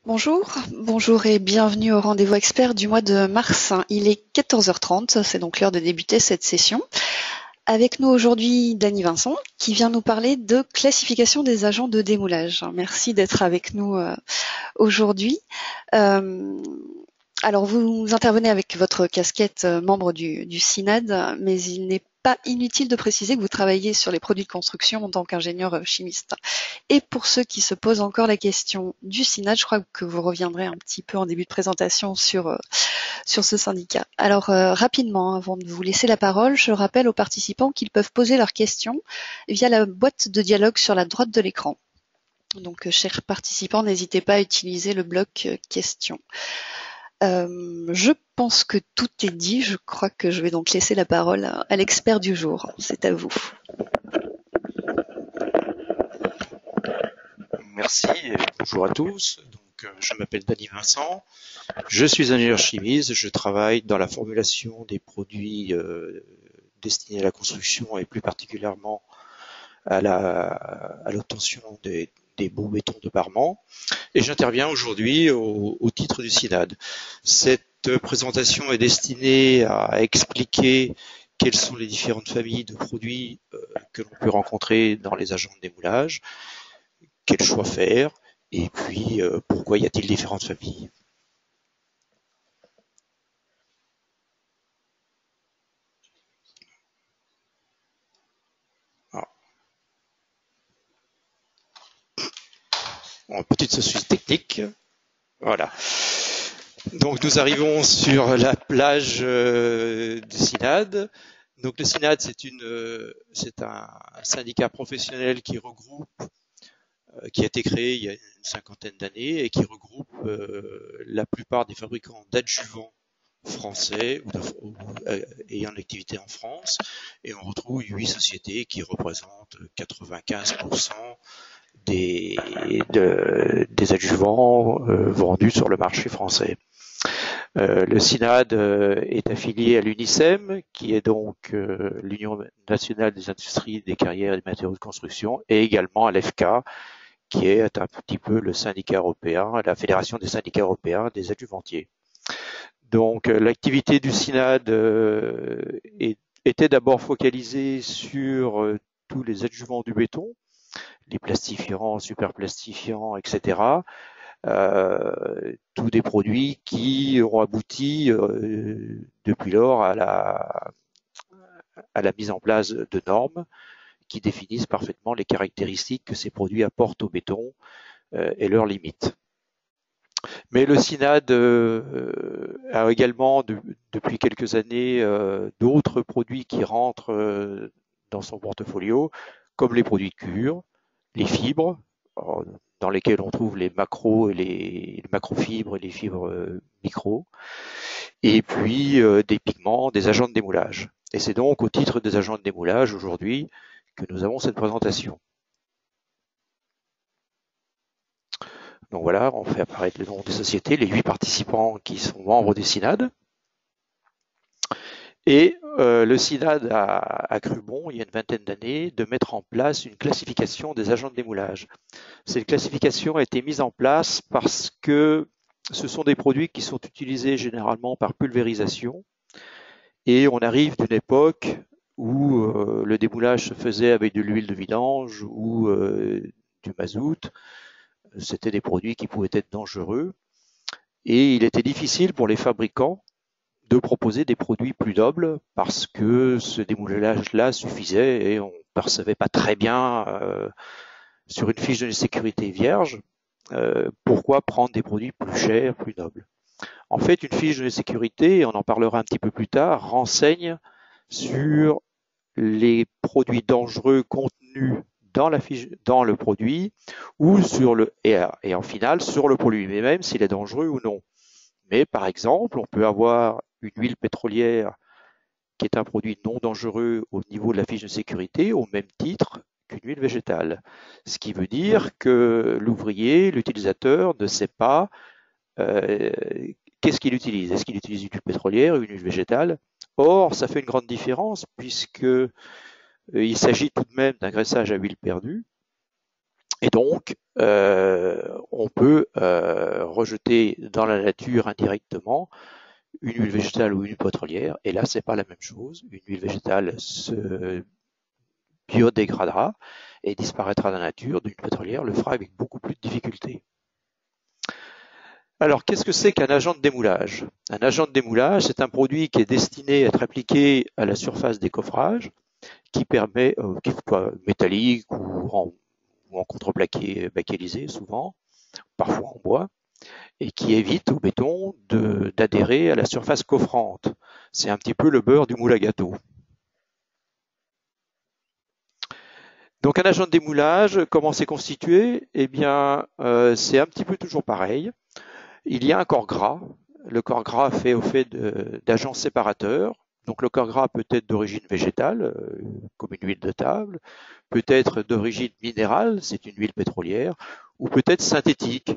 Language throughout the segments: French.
Bonjour et bienvenue au rendez-vous expert du mois de mars. Il est 14h30, c'est donc l'heure de débuter cette session. Avec nous aujourd'hui Dany Vincent qui vient nous parler de classification des agents de démoulage. Merci d'être avec nous aujourd'hui. Euh, alors vous intervenez avec votre casquette membre du CINAD, mais il n'est pas inutile de préciser que vous travaillez sur les produits de construction en tant qu'ingénieur chimiste. Et pour ceux qui se posent encore la question du CINAD, je crois que vous reviendrez un petit peu en début de présentation sur ce syndicat. Alors rapidement, avant de vous laisser la parole, je rappelle aux participants qu'ils peuvent poser leurs questions via la boîte de dialogue sur la droite de l'écran. Donc chers participants, n'hésitez pas à utiliser le bloc questions. Je pense que tout est dit. Je crois que je vais donc laisser la parole à l'expert du jour. C'est à vous. Merci et bonjour à tous. Je m'appelle Dany Vincent, je suis ingénieur chimiste, je travaille dans la formulation des produits destinés à la construction et plus particulièrement à l'obtention des beaux bétons de parement. Et j'interviens aujourd'hui au titre du CINAD. Cette présentation est destinée à expliquer quelles sont les différentes familles de produits que l'on peut rencontrer dans les agents de démoulage, quel choix faire, et puis pourquoi y a-t-il différentes familles. En petite société technique, voilà. Donc nous arrivons sur la plage du CINAD. Donc le CINAD, c'est un syndicat professionnel qui regroupe, qui a été créé il y a une cinquantaine d'années et qui regroupe la plupart des fabricants d'adjuvants français ou ayant une activité en France, et on retrouve 8 sociétés qui représentent 95% des adjuvants vendus sur le marché français. Le CINAD est affilié à l'UNICEM, qui est donc l'Union nationale des industries, des carrières et des matériaux de construction, et également à l'EFCA, qui est un petit peu le syndicat européen, la fédération des syndicats européens des adjuvantiers. Donc l'activité du CINAD était d'abord focalisée sur tous les adjuvants du béton, les plastifiants, superplastifiants, etc. Tous des produits qui ont abouti depuis lors à la mise en place de normes qui définissent parfaitement les caractéristiques que ces produits apportent au béton et leurs limites. Mais le CINAD a également, depuis quelques années, d'autres produits qui rentrent dans son portfolio, comme les produits de cure, les fibres, dans lesquels on trouve les macros et les macrofibres et les fibres micro, et puis des pigments, des agents de démoulage. Et c'est donc au titre des agents de démoulage aujourd'hui que nous avons cette présentation. Donc voilà, on fait apparaître le nom des sociétés, les 8 participants qui sont membres du CINAD. Et le CINAD a cru bon, il y a une vingtaine d'années, de mettre en place une classification des agents de démoulage. Cette classification a été mise en place parce que ce sont des produits qui sont utilisés généralement par pulvérisation, et on arrive d'une époque où le démoulage se faisait avec de l'huile de vidange ou du mazout. C'était des produits qui pouvaient être dangereux, et il était difficile pour les fabricants de proposer des produits plus nobles parce que ce démoulage-là suffisait et on ne percevait pas très bien sur une fiche de sécurité vierge pourquoi prendre des produits plus chers, plus nobles. En fait, une fiche de sécurité, et on en parlera un petit peu plus tard, renseigne sur les produits dangereux contenus dans la fiche, dans le produit, ou sur le et en final sur le produit, mais même s'il est dangereux ou non. Mais par exemple, on peut avoir une huile pétrolière qui est un produit non dangereux au niveau de la fiche de sécurité, au même titre qu'une huile végétale. Ce qui veut dire que l'ouvrier, l'utilisateur, ne sait pas qu'est-ce qu'il utilise. Est-ce qu'il utilise une huile pétrolière ou une huile végétale? Or, ça fait une grande différence puisque il s'agit tout de même d'un graissage à huile perdue. Et donc, on peut rejeter dans la nature indirectement une huile végétale ou une huile pétrolière, et là, c'est pas la même chose. Une huile végétale se biodégradera et disparaîtra dans la nature. D'une pétrolière le fera avec beaucoup plus de difficulté. Alors, qu'est-ce que c'est qu'un agent de démoulage? Un agent de démoulage, c'est un produit qui est destiné à être appliqué à la surface des coffrages, qui permet, qu'il soit métallique ou en contreplaqué baquelisé souvent, parfois en bois, et qui évite au béton d'adhérer à la surface coffrante. C'est un petit peu le beurre du moule à gâteau. Donc un agent de démoulage, comment c'est constitué? Eh bien, c'est un petit peu toujours pareil. Il y a un corps gras. Le corps gras fait au fait d'agents séparateurs. Donc le corps gras peut être d'origine végétale, comme une huile de table, peut être d'origine minérale, c'est une huile pétrolière, ou peut être synthétique.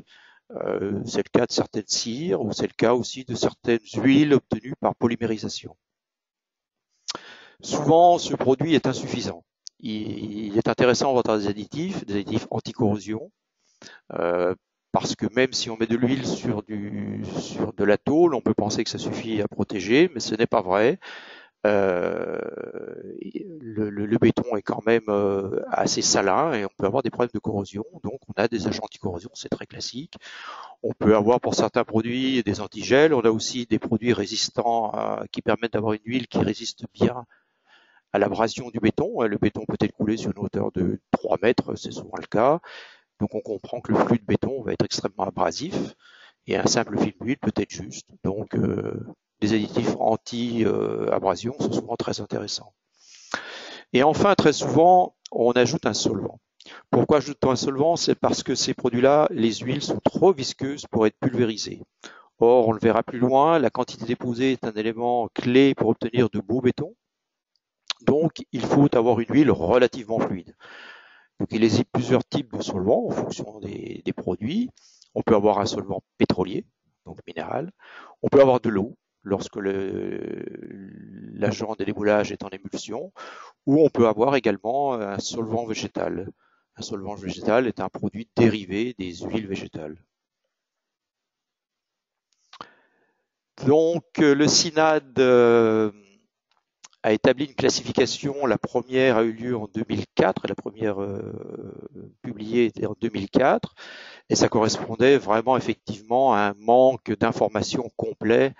C'est le cas de certaines cires, ou c'est le cas aussi de certaines huiles obtenues par polymérisation. Souvent, ce produit est insuffisant. Il est intéressant d'avoir des additifs anti-corrosion, parce que même si on met de l'huile sur de la tôle, on peut penser que ça suffit à protéger, mais ce n'est pas vrai. Le béton est quand même assez salin et on peut avoir des problèmes de corrosion, donc on a des agents anti-corrosion, c'est très classique. On peut avoir pour certains produits des antigels, on a aussi des produits résistants qui permettent d'avoir une huile qui résiste bien à l'abrasion du béton. Le béton peut être coulé sur une hauteur de 3 mètres, c'est souvent le cas. Donc on comprend que le flux de béton va être extrêmement abrasif et un simple film d'huile peut être juste. Donc les additifs anti-abrasion sont souvent très intéressants. Et enfin, très souvent, on ajoute un solvant. Pourquoi ajoute-t-on un solvant? C'est parce que ces produits-là, les huiles sont trop visqueuses pour être pulvérisées. Or, on le verra plus loin, la quantité déposée est un élément clé pour obtenir de beaux bétons. Donc, il faut avoir une huile relativement fluide. Donc, il existe plusieurs types de solvants en fonction des produits. On peut avoir un solvant pétrolier, donc minéral. On peut avoir de l'eau lorsque l'agent de démoulage est en émulsion, ou on peut avoir également un solvant végétal. Un solvant végétal est un produit dérivé des huiles végétales. Donc, le CINAD a établi une classification. La première a eu lieu en 2004, la première publiée était en 2004, et ça correspondait vraiment effectivement à un manque d'informations complet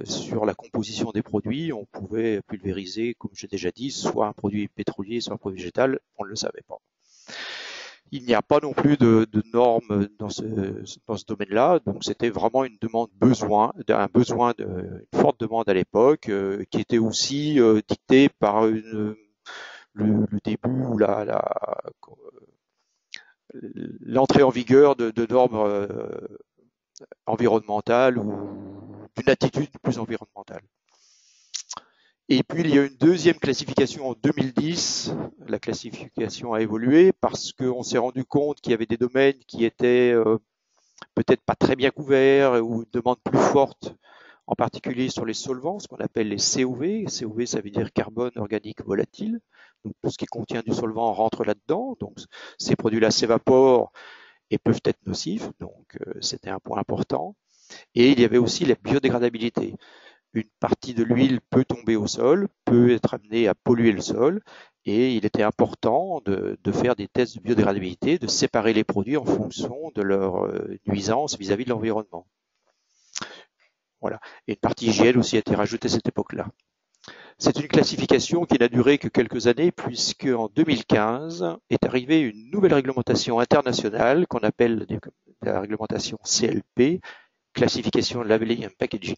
sur la composition des produits. On pouvait pulvériser, comme j'ai déjà dit, soit un produit pétrolier, soit un produit végétal, on ne le savait pas. Il n'y a pas non plus de normes dans ce domaine-là, donc c'était vraiment une forte demande à l'époque, qui était aussi dictée par le début ou l'entrée en vigueur de normes environnementales ou d'une attitude plus environnementale. Et puis il y a une deuxième classification en 2010. La classification a évolué parce qu'on s'est rendu compte qu'il y avait des domaines qui étaient peut-être pas très bien couverts ou une demande plus forte, en particulier sur les solvants, ce qu'on appelle les COV. COV, ça veut dire carbone organique volatile. Donc tout ce qui contient du solvant rentre là-dedans. Donc ces produits-là s'évaporent et peuvent être nocifs. Donc c'était un point important. Et il y avait aussi la biodégradabilité. Une partie de l'huile peut tomber au sol, peut être amenée à polluer le sol, et il était important de faire des tests de biodégradabilité, de séparer les produits en fonction de leur nuisance vis-à-vis de l'environnement. Voilà. Et une partie hygiène aussi a été rajoutée à cette époque-là. C'est une classification qui n'a duré que quelques années, puisque en 2015 est arrivée une nouvelle réglementation internationale qu'on appelle la réglementation CLP, Classification Labeling and Packaging.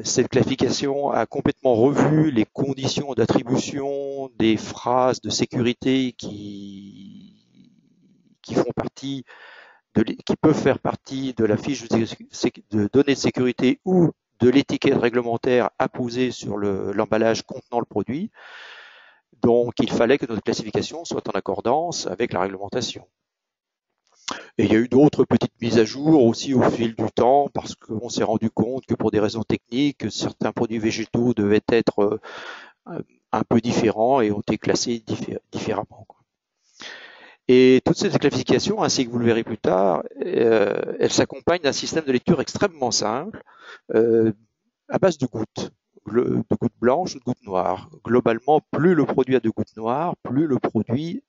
Cette classification a complètement revu les conditions d'attribution des phrases de sécurité qui font partie qui peuvent faire partie de la fiche de données de sécurité ou de l'étiquette réglementaire apposée sur l'emballage contenant le produit. Donc, il fallait que notre classification soit en accordance avec la réglementation. Et il y a eu d'autres petites mises à jour aussi au fil du temps parce qu'on s'est rendu compte que pour des raisons techniques, certains produits végétaux devaient être un peu différents et ont été classés différemment. Et toute cette classification, ainsi que vous le verrez plus tard, elle s'accompagne d'un système de lecture extrêmement simple, à base de gouttes blanches ou de gouttes noires. Globalement, plus le produit a de gouttes noires, plus le produit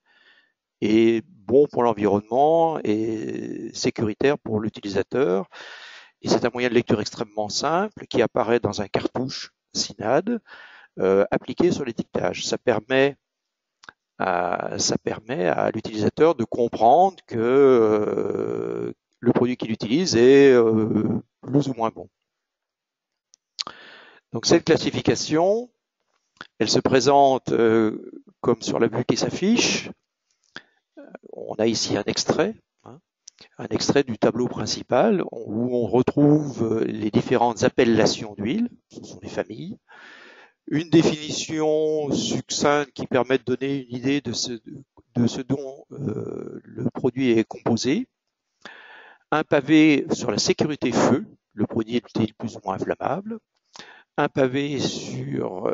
est bon pour l'environnement et sécuritaire pour l'utilisateur. Et c'est un moyen de lecture extrêmement simple qui apparaît dans un cartouche SINAD appliqué sur l'étiquetage. Ça permet à l'utilisateur de comprendre que le produit qu'il utilise est plus ou moins bon. Donc cette classification, elle se présente comme sur la vue qui s'affiche. On a ici un extrait du tableau principal où on retrouve les différentes appellations d'huile, ce sont les familles, une définition succincte qui permet de donner une idée de ce dont le produit est composé, un pavé sur la sécurité feu, le produit est-il plus ou moins inflammable, un pavé sur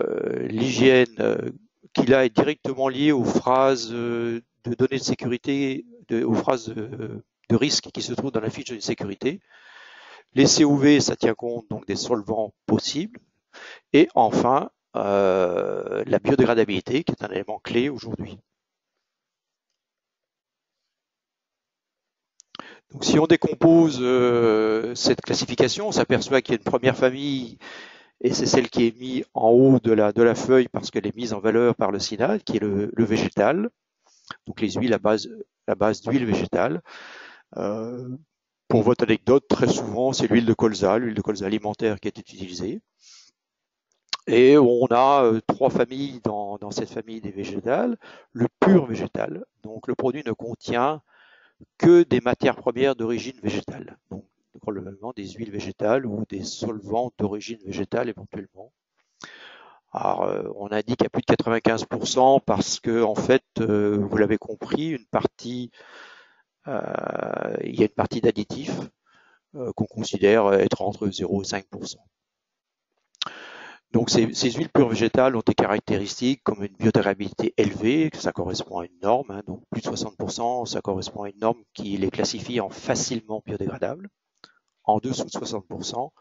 l'hygiène qui là est directement lié aux phrases de données de sécurité, aux phrases de risque qui se trouvent dans la fiche de sécurité. Les COV, ça tient compte donc des solvants possibles. Et enfin, la biodégradabilité, qui est un élément clé aujourd'hui. Donc, si on décompose cette classification, on s'aperçoit qu'il y a une première famille, et c'est celle qui est mise en haut de la feuille parce qu'elle est mise en valeur par le SINAD, qui est le végétal. Donc, les huiles à base d'huile végétale. Pour votre anecdote, très souvent, c'est l'huile de colza alimentaire qui est utilisée. Et on a trois familles dans cette famille des végétales. Le pur végétal, donc le produit ne contient que des matières premières d'origine végétale, donc probablement des huiles végétales ou des solvants d'origine végétale éventuellement. Alors, on indique à plus de 95% parce que, en fait, vous l'avez compris, il y a une partie d'additifs qu'on considère être entre 0 et 5%. Donc ces huiles pures végétales ont des caractéristiques comme une biodégradabilité élevée, ça correspond à une norme, donc plus de 60%, ça correspond à une norme qui les classifie en facilement biodégradables. En dessous de 60%,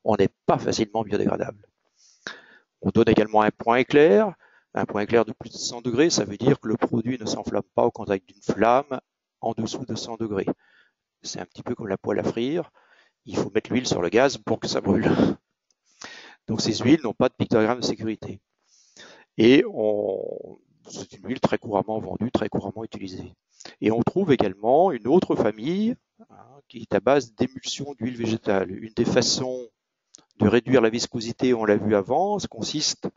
on n'est pas facilement biodégradable. On donne également un point éclair de plus de 100 degrés, ça veut dire que le produit ne s'enflamme pas au contact d'une flamme en dessous de 100 degrés. C'est un petit peu comme la poêle à frire, il faut mettre l'huile sur le gaz pour que ça brûle. Donc ces huiles n'ont pas de pictogramme de sécurité. Et c'est une huile très couramment vendue, très couramment utilisée. Et on trouve également une autre famille qui est à base d'émulsion d'huile végétale. Une des façons de réduire la viscosité, on l'a vu avant, ça consiste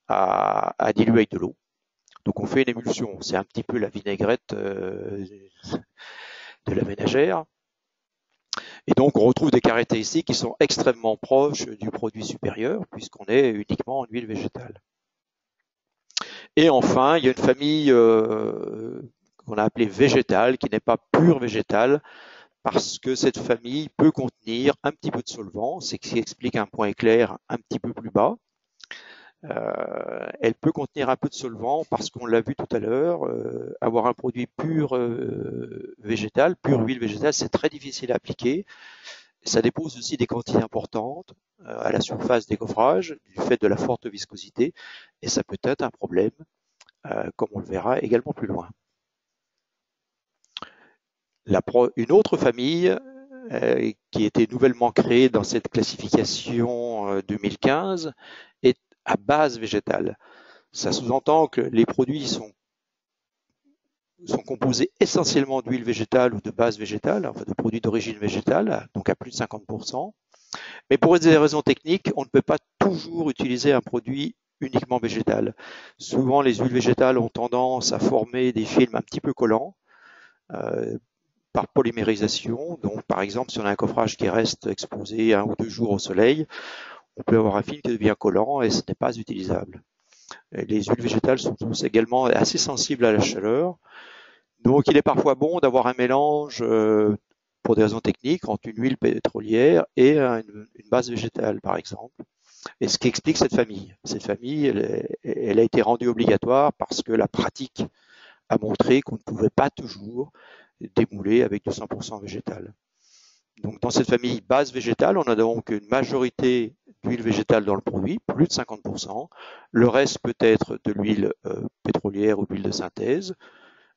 à diluer avec de l'eau. Donc on fait une émulsion, c'est un petit peu la vinaigrette de la ménagère. Et donc, on retrouve des caractéristiques qui sont extrêmement proches du produit supérieur, puisqu'on est uniquement en huile végétale. Et enfin, il y a une famille qu'on a appelée végétale, qui n'est pas pure végétale, parce que cette famille peut contenir un petit peu de solvant, c'est ce qui explique un point éclair un petit peu plus bas. Elle peut contenir un peu de solvant parce qu'on l'a vu tout à l'heure, avoir un produit pur végétal, pure huile végétale, c'est très difficile à appliquer. Ça dépose aussi des quantités importantes à la surface des gaufrages du fait de la forte viscosité et ça peut être un problème, comme on le verra également plus loin. Une autre famille qui a été nouvellement créée dans cette classification 2015 est à base végétale. Ça sous-entend que les produits sont composés essentiellement d'huile végétale ou de base végétale, enfin de produits d'origine végétale, donc à plus de 50%. Mais pour des raisons techniques, on ne peut pas toujours utiliser un produit uniquement végétal. Souvent, les huiles végétales ont tendance à former des films un petit peu collants par polymérisation. Donc, par exemple, si on a un coffrage qui reste exposé 1 ou 2 jours au soleil, on peut avoir un film qui devient collant et ce n'est pas utilisable. Les huiles végétales sont également assez sensibles à la chaleur. Donc, il est parfois bon d'avoir un mélange, pour des raisons techniques, entre une huile pétrolière et une base végétale, par exemple. Et ce qui explique cette famille. Cette famille, elle a été rendue obligatoire parce que la pratique a montré qu'on ne pouvait pas toujours démouler avec du 100% végétal. Donc dans cette famille base végétale, on a donc une majorité d'huile végétale dans le produit, plus de 50%. Le reste peut être de l'huile pétrolière ou d'huile de synthèse,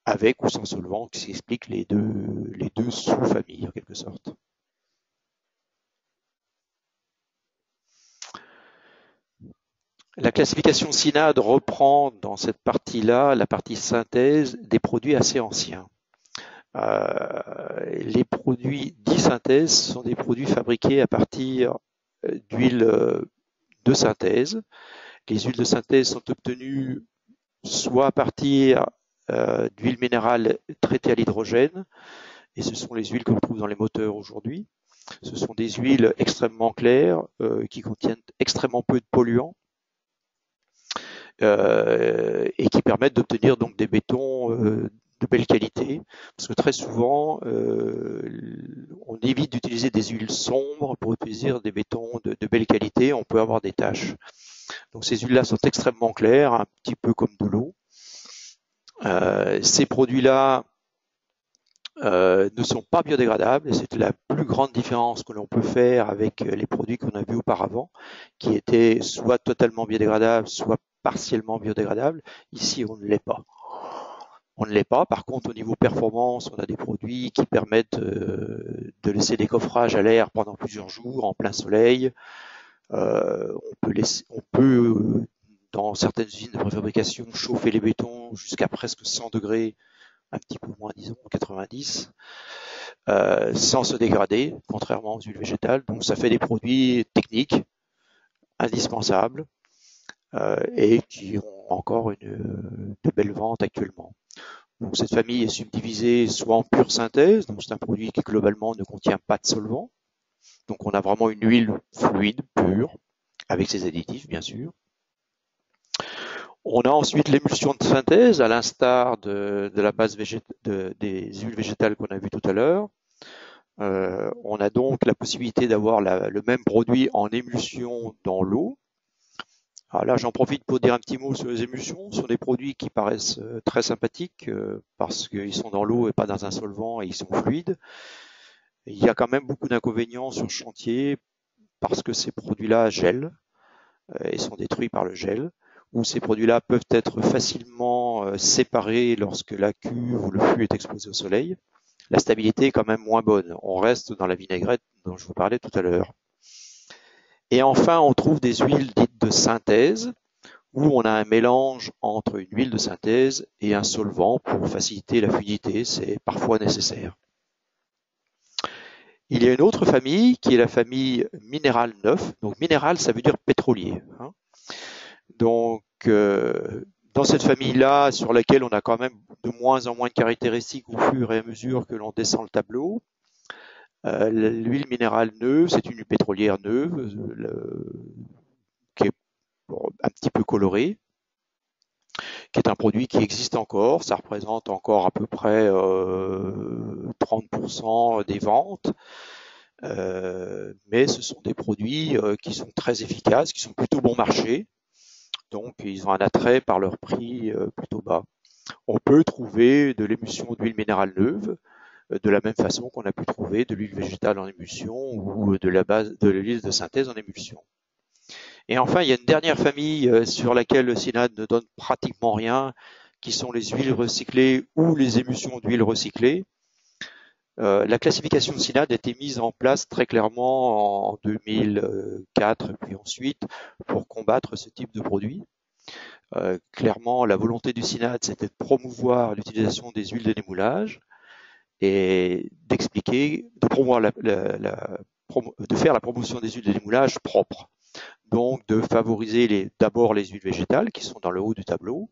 avec ou sans solvant, qui explique les deux sous-familles en quelque sorte. La classification CINAD reprend dans cette partie-là, la partie synthèse, des produits assez anciens. Les produits dits synthèse sont des produits fabriqués à partir d'huiles de synthèse. Les huiles de synthèse sont obtenues soit à partir d'huiles minérales traitées à l'hydrogène, et ce sont les huiles que l'on trouve dans les moteurs aujourd'hui. Ce sont des huiles extrêmement claires qui contiennent extrêmement peu de polluants et qui permettent d'obtenir donc des bétons de belle qualité, parce que très souvent on évite d'utiliser des huiles sombres pour utiliser des bétons de belle qualité, on peut avoir des taches. Donc ces huiles-là sont extrêmement claires, un petit peu comme de l'eau. Ces produits-là ne sont pas biodégradables, et c'est la plus grande différence que l'on peut faire avec les produits qu'on a vus auparavant, qui étaient soit totalement biodégradables, soit partiellement biodégradables. Ici, on ne l'est pas. On ne l'est pas. Par contre, au niveau performance, on a des produits qui permettent de laisser des coffrages à l'air pendant plusieurs jours en plein soleil. On peut, dans certaines usines de préfabrication, chauffer les bétons jusqu'à presque 100 degrés, un petit peu moins, disons, 90, sans se dégrader, contrairement aux huiles végétales. Donc ça fait des produits techniques, indispensables, et qui ont encore de belles ventes actuellement. Donc cette famille est subdivisée soit en pure synthèse, donc c'est un produit qui globalement ne contient pas de solvant. Donc on a vraiment une huile fluide, pure, avec ses additifs bien sûr. On a ensuite l'émulsion de synthèse, à l'instar de la base des huiles végétales qu'on a vu tout à l'heure. On a donc la possibilité d'avoir le même produit en émulsion dans l'eau. Alors là, j'en profite pour dire un petit mot sur les émulsions. Ce sont des produits qui paraissent très sympathiques parce qu'ils sont dans l'eau et pas dans un solvant et ils sont fluides. Il y a quand même beaucoup d'inconvénients sur le chantier parce que ces produits-là gèlent et sont détruits par le gel, ou ces produits-là peuvent être facilement séparés lorsque la cuve ou le fût est exposé au soleil. La stabilité est quand même moins bonne. On reste dans la vinaigrette dont je vous parlais tout à l'heure. Et enfin, on trouve des huiles dites de synthèse, où on a un mélange entre une huile de synthèse et un solvant pour faciliter la fluidité. C'est parfois nécessaire. Il y a une autre famille qui est la famille minéral 9. Donc minéral, ça veut dire pétrolier. Donc dans cette famille-là, sur laquelle on a quand même de moins en moins de caractéristiques au fur et à mesure que l'on descend le tableau, l'huile minérale neuve, c'est une huile pétrolière neuve qui est un petit peu colorée, qui est un produit qui existe encore. Ça représente encore à peu près 30% des ventes. Mais ce sont des produits qui sont très efficaces, qui sont plutôt bon marché. Donc, ils ont un attrait par leur prix plutôt bas. On peut trouver de l'émulsion d'huile minérale neuve de la même façon qu'on a pu trouver de l'huile végétale en émulsion ou de l'huile de synthèse en émulsion. Et enfin, il y a une dernière famille sur laquelle le CINAD ne donne pratiquement rien, qui sont les huiles recyclées ou les émulsions d'huile recyclées. La classification de CINAD a été mise en place très clairement en 2004 puis ensuite pour combattre ce type de produit. Clairement, la volonté du CINAD, c'était de promouvoir l'utilisation des huiles de démoulage et d'expliquer, de promouvoir de faire la promotion des huiles de démoulage propres. Donc de favoriser d'abord les huiles végétales qui sont dans le haut du tableau,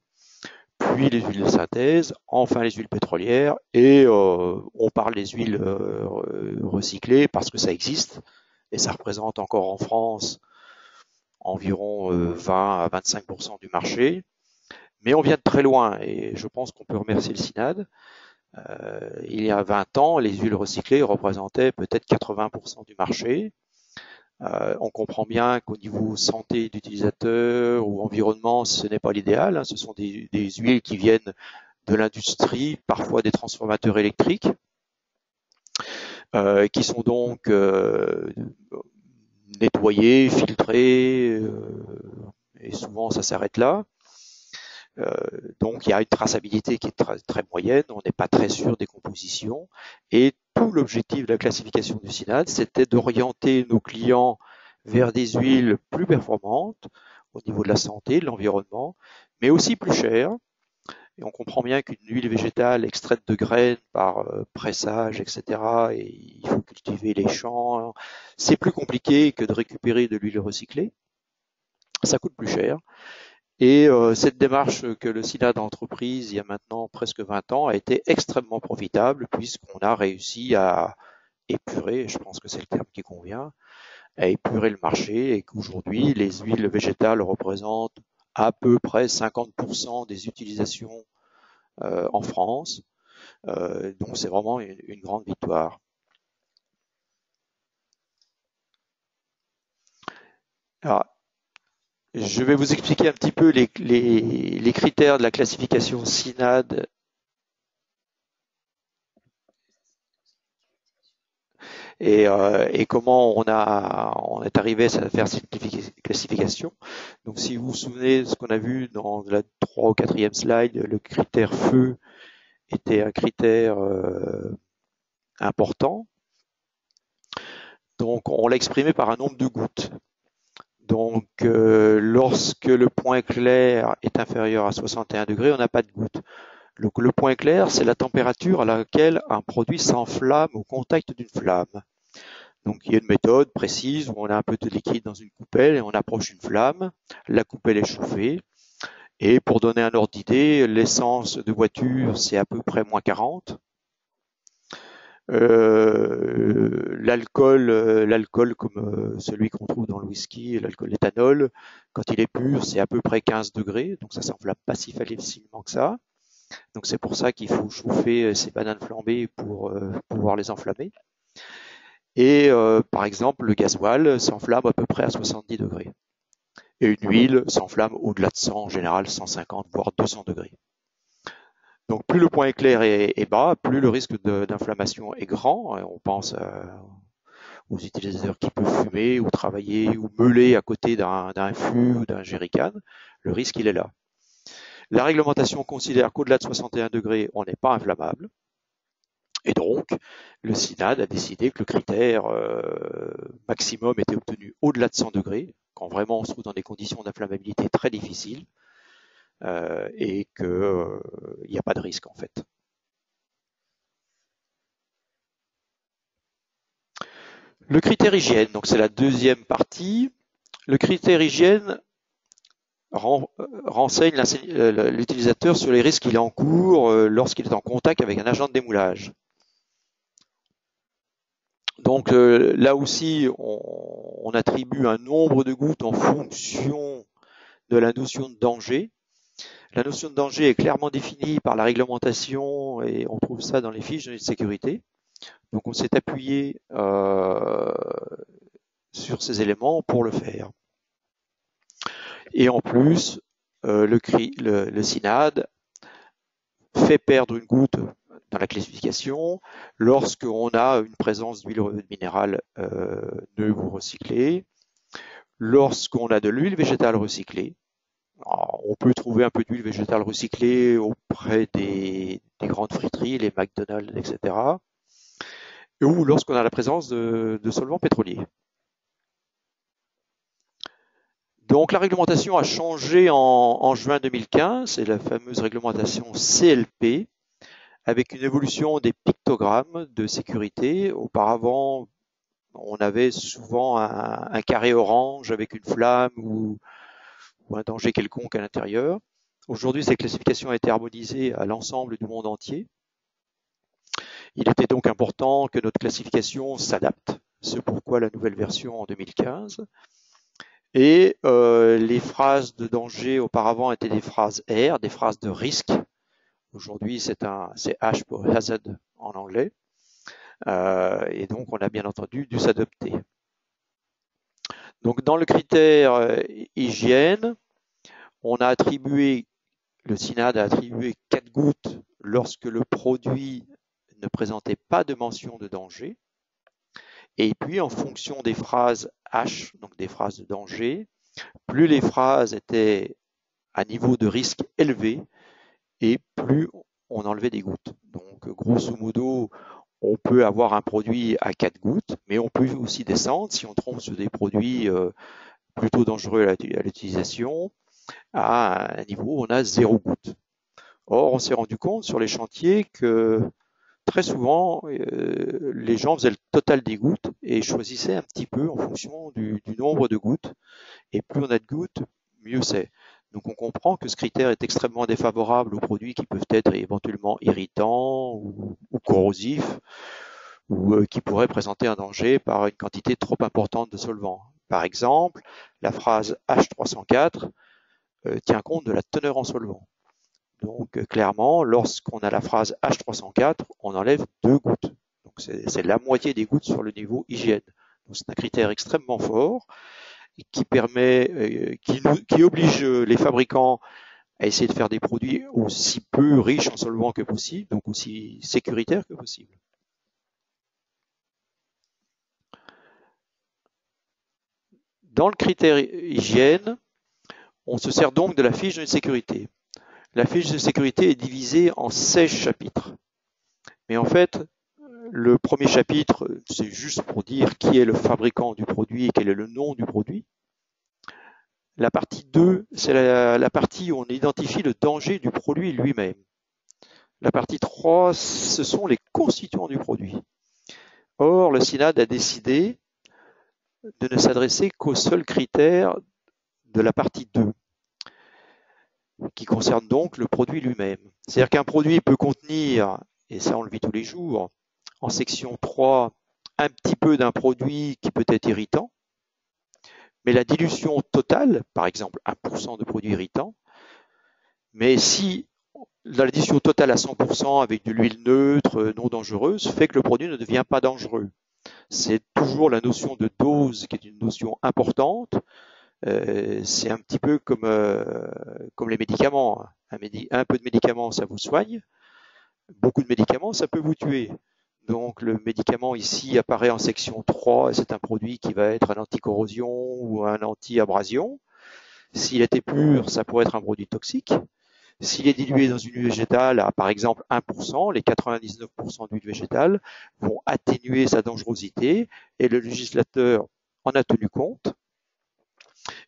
puis les huiles de synthèse, enfin les huiles pétrolières, et on parle des huiles recyclées parce que ça existe, et ça représente encore en France environ 20 à 25% du marché. Mais on vient de très loin, et je pense qu'on peut remercier le CINAD. Il y a 20 ans, les huiles recyclées représentaient peut-être 80% du marché. On comprend bien qu'au niveau santé d'utilisateur ou environnement, ce n'est pas l'idéal. Ce sont des huiles qui viennent de l'industrie, parfois des transformateurs électriques, qui sont donc nettoyés, filtrés, et souvent ça s'arrête là. Donc il y a une traçabilité qui est très moyenne, on n'est pas très sûr des compositions, et tout l'objectif de la classification du CINAD, c'était d'orienter nos clients vers des huiles plus performantes au niveau de la santé, de l'environnement, mais aussi plus chères. Et on comprend bien qu'une huile végétale extraite de graines par pressage, etc., et il faut cultiver les champs, c'est plus compliqué que de récupérer de l'huile recyclée, ça coûte plus cher. Et cette démarche que le CINAD a entreprise il y a maintenant presque 20 ans a été extrêmement profitable puisqu'on a réussi à épurer, je pense que c'est le terme qui convient, à épurer le marché et qu'aujourd'hui les huiles végétales représentent à peu près 50% des utilisations en France. Donc c'est vraiment une grande victoire. Alors, je vais vous expliquer un petit peu les critères de la classification CINAD et comment on est arrivé à faire cette classification. Donc si vous vous souvenez de ce qu'on a vu dans la 3 ou 4e slide, le critère feu était un critère important. Donc on l'a exprimé par un nombre de gouttes. Donc lorsque le point clair est inférieur à 61 degrés, on n'a pas de gouttes. Donc le point clair, c'est la température à laquelle un produit s'enflamme au contact d'une flamme. Donc il y a une méthode précise où on a un peu de liquide dans une coupelle et on approche une flamme, la coupelle est chauffée. Et pour donner un ordre d'idée, l'essence de voiture, c'est à peu près moins 40. L'alcool comme celui qu'on trouve dans le whisky, l'alcool éthanol, quand il est pur, c'est à peu près 15 degrés, donc ça s'enflamme pas si facilement que ça. Donc c'est pour ça qu'il faut chauffer ces bananes flambées pour pouvoir les enflammer. Et par exemple, le gasoil s'enflamme à peu près à 70 degrés. Et une huile s'enflamme au-delà de 100, en général 150 voire 200 degrés. Donc plus le point éclair est bas, plus le risque d'inflammation est grand. On pense aux utilisateurs qui peuvent fumer ou travailler ou meuler à côté d'un fût ou d'un jerrycan. Le risque, il est là. La réglementation considère qu'au-delà de 61 degrés, on n'est pas inflammable. Et donc, le CINAD a décidé que le critère maximum était obtenu au-delà de 100 degrés, quand vraiment on se trouve dans des conditions d'inflammabilité très difficiles, et qu'il n'y a pas de risque en fait. Le critère hygiène, donc c'est la deuxième partie. Le critère hygiène renseigne l'utilisateur sur les risques qu'il encourt lorsqu'il est en contact avec un agent de démoulage. Donc là aussi, on attribue un nombre de gouttes en fonction de la notion de danger. La notion de danger est clairement définie par la réglementation et on trouve ça dans les fiches de sécurité. Donc on s'est appuyé sur ces éléments pour le faire. Et en plus, le CINAD fait perdre une goutte dans la classification lorsqu'on a une présence d'huile minérale neuve ou recyclée, lorsqu'on a de l'huile végétale recyclée. Alors, on peut trouver un peu d'huile végétale recyclée auprès des grandes friteries, les McDonald's, etc. Ou lorsqu'on a la présence de solvants pétroliers. Donc la réglementation a changé en juin 2015, c'est la fameuse réglementation CLP, avec une évolution des pictogrammes de sécurité. Auparavant, on avait souvent un carré orange avec une flamme ou un danger quelconque à l'intérieur. Aujourd'hui, cette classification a été harmonisée à l'ensemble du monde entier. Il était donc important que notre classification s'adapte, c'est pourquoi la nouvelle version en 2015. Et les phrases de danger auparavant étaient des phrases R, des phrases de risque. Aujourd'hui, c'est H pour hazard en anglais. Et donc, on a bien entendu dû s'adapter. Donc, dans le critère hygiène, le CINAD a attribué 4 gouttes lorsque le produit ne présentait pas de mention de danger. Et puis, en fonction des phrases H, donc des phrases de danger, plus les phrases étaient à niveau de risque élevé et plus on enlevait des gouttes. Donc, grosso modo, on peut avoir un produit à 4 gouttes, mais on peut aussi descendre si on tombe sur des produits plutôt dangereux à l'utilisation, à un niveau où on a 0 goutte. Or, on s'est rendu compte sur les chantiers que très souvent, les gens faisaient le total des gouttes et choisissaient un petit peu en fonction du nombre de gouttes. Et plus on a de gouttes, mieux c'est. Donc on comprend que ce critère est extrêmement défavorable aux produits qui peuvent être éventuellement irritants ou corrosifs ou qui pourraient présenter un danger par une quantité trop importante de solvant. Par exemple, la phrase H304 tient compte de la teneur en solvant. Donc clairement, lorsqu'on a la phrase H304, on enlève 2 gouttes. Donc c'est la moitié des gouttes sur le niveau hygiène. Donc c'est un critère extrêmement fort qui permet, qui oblige les fabricants à essayer de faire des produits aussi peu riches en solvants que possible, donc aussi sécuritaires que possible. Dans le critère hygiène, on se sert donc de la fiche de sécurité. La fiche de sécurité est divisée en 16 chapitres. Mais en fait, le premier chapitre, c'est juste pour dire qui est le fabricant du produit et quel est le nom du produit. La partie 2, c'est la partie où on identifie le danger du produit lui-même. La partie 3, ce sont les constituants du produit. Or, le CINAD a décidé de ne s'adresser qu'aux seuls critères de la partie 2, qui concerne donc le produit lui-même. C'est-à-dire qu'un produit peut contenir, et ça on le vit tous les jours, en section 3, un petit peu d'un produit qui peut être irritant, mais la dilution totale, par exemple 1% de produit irritant, mais si la dilution totale à 100% avec de l'huile neutre, non dangereuse, fait que le produit ne devient pas dangereux. C'est toujours la notion de dose qui est une notion importante. C'est un petit peu comme les médicaments. Un peu de médicaments, ça vous soigne. Beaucoup de médicaments, ça peut vous tuer. Donc le médicament ici apparaît en section 3, c'est un produit qui va être un anti-corrosion ou un anti-abrasion. S'il était pur, ça pourrait être un produit toxique. S'il est dilué dans une huile végétale à par exemple 1%, les 99% d'huile végétale vont atténuer sa dangerosité et le législateur en a tenu compte.